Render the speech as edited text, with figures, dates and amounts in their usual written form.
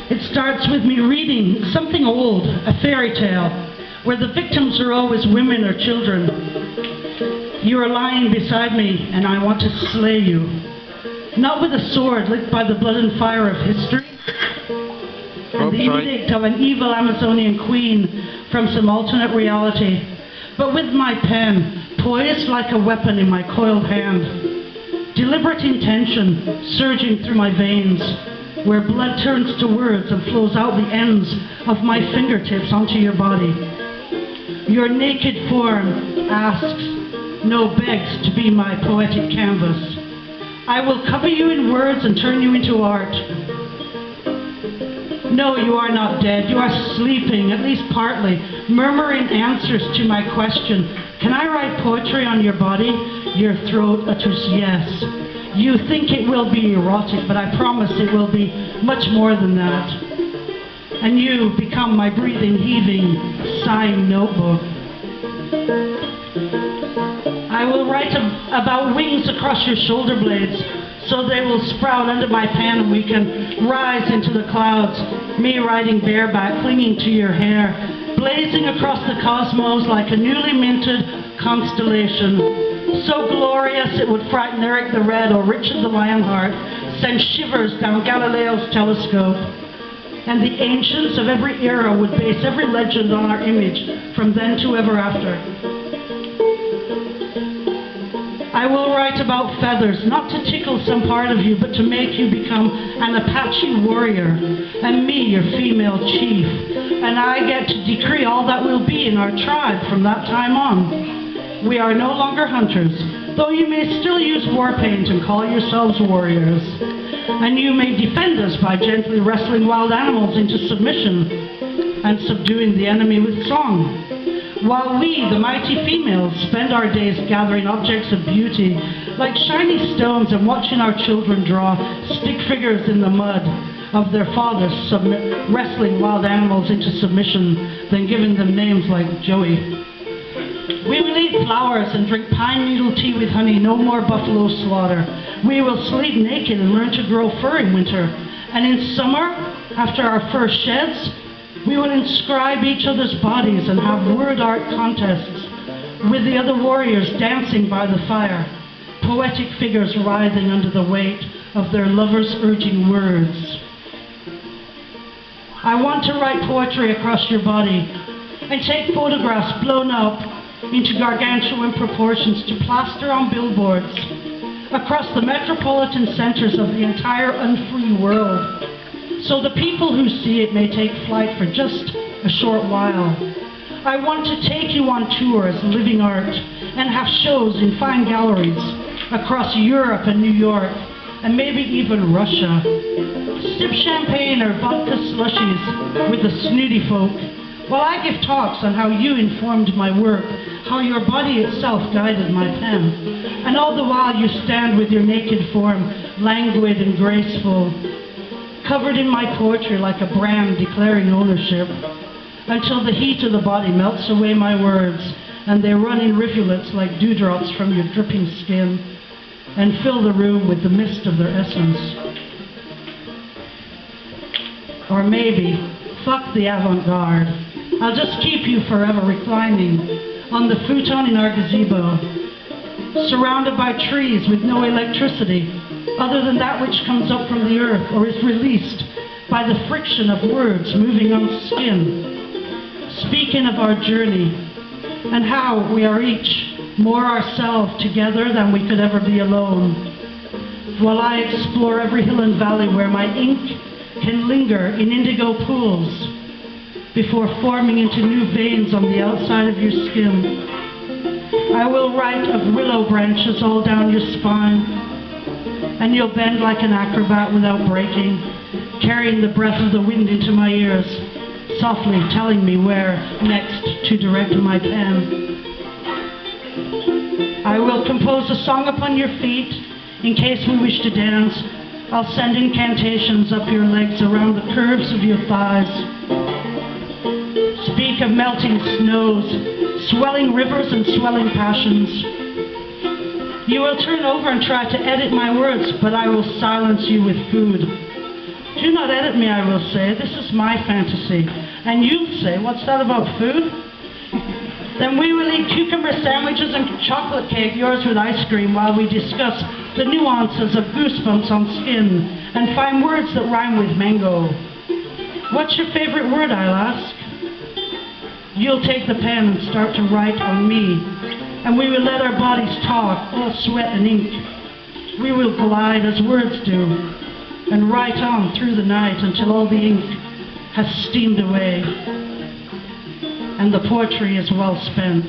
It starts with me reading something old, a fairy tale, where the victims are always women or children. You are lying beside me, and I want to slay you. Not with a sword lit by the blood and fire of history, and the edict of an evil Amazonian queen from some alternate reality, but with my pen, poised like a weapon in my coiled hand. Deliberate intention surging through my veins, where blood turns to words and flows out the ends of my fingertips onto your body. Your naked form asks, no begs, to be my poetic canvas. I will cover you in words and turn you into art. No, you are not dead. You are sleeping, at least partly, murmuring answers to my question. Can I write poetry on your body? Your throat utters yes. You think it will be erotic, but I promise it will be much more than that. And you become my breathing, heaving, sighing notebook. I will write about wings across your shoulder blades, so they will sprout under my pen and we can rise into the clouds, me riding bareback, clinging to your hair, blazing across the cosmos like a newly minted constellation, so glorious it would frighten Eric the Red or Richard the Lionheart, send shivers down Galileo's telescope. And the ancients of every era would base every legend on our image from then to ever after. I will write about feathers, not to tickle some part of you, but to make you become an Apache warrior, and me your female chief. And I get to decree all that will be in our tribe from that time on. We are no longer hunters, though you may still use war paint and call yourselves warriors. And you may defend us by gently wrestling wild animals into submission and subduing the enemy with song. While we, the mighty females, spend our days gathering objects of beauty, like shiny stones, and watching our children draw stick figures in the mud of their fathers, wrestling wild animals into submission, then giving them names like Joey. We will eat flowers and drink pine needle tea with honey, no more buffalo slaughter. We will sleep naked and learn to grow fur in winter. And in summer, after our first sheds, we will inscribe each other's bodies and have word art contests with the other warriors dancing by the fire, poetic figures writhing under the weight of their lovers' urging words. I want to write poetry across your body and take photographs blown up into gargantuan proportions to plaster on billboards across the metropolitan centers of the entire unfree world, so the people who see it may take flight for just a short while. I want to take you on tour as living art and have shows in fine galleries across Europe and New York, and maybe even Russia. Sip champagne or vodka slushies with the snooty folk, while I give talks on how you informed my work, how your body itself guided my pen, and all the while you stand with your naked form, languid and graceful, covered in my poetry like a brand declaring ownership, until the heat of the body melts away my words, and they run in rivulets like dewdrops from your dripping skin, and fill the room with the mist of their essence. Or maybe, fuck the avant-garde. I'll just keep you forever reclining on the futon in our gazebo, surrounded by trees with no electricity, other than that which comes up from the earth or is released by the friction of words moving on skin, speaking of our journey and how we are each more ourselves together than we could ever be alone, while I explore every hill and valley where my ink can linger in indigo pools before forming into new veins on the outside of your skin. I will write of willow branches all down your spine, and you'll bend like an acrobat without breaking, carrying the breath of the wind into my ears, softly telling me where next to direct my pen. I will compose a song upon your feet in case we wish to dance. I'll send incantations up your legs around the curves of your thighs. Speak of melting snows, swelling rivers and swelling passions. You will turn over and try to edit my words, but I will silence you with food. Do not edit me, I will say. This is my fantasy. And you'll say, what's that about food? Then we will eat cucumber sandwiches and chocolate cake, yours with ice cream, while we discuss the nuances of goosebumps on skin and find words that rhyme with mango. What's your favorite word, I'll ask? You'll take the pen and start to write on me, and we will let our bodies talk, all sweat and ink. We will glide as words do, and write on through the night until all the ink has steamed away, and the poetry is well spent.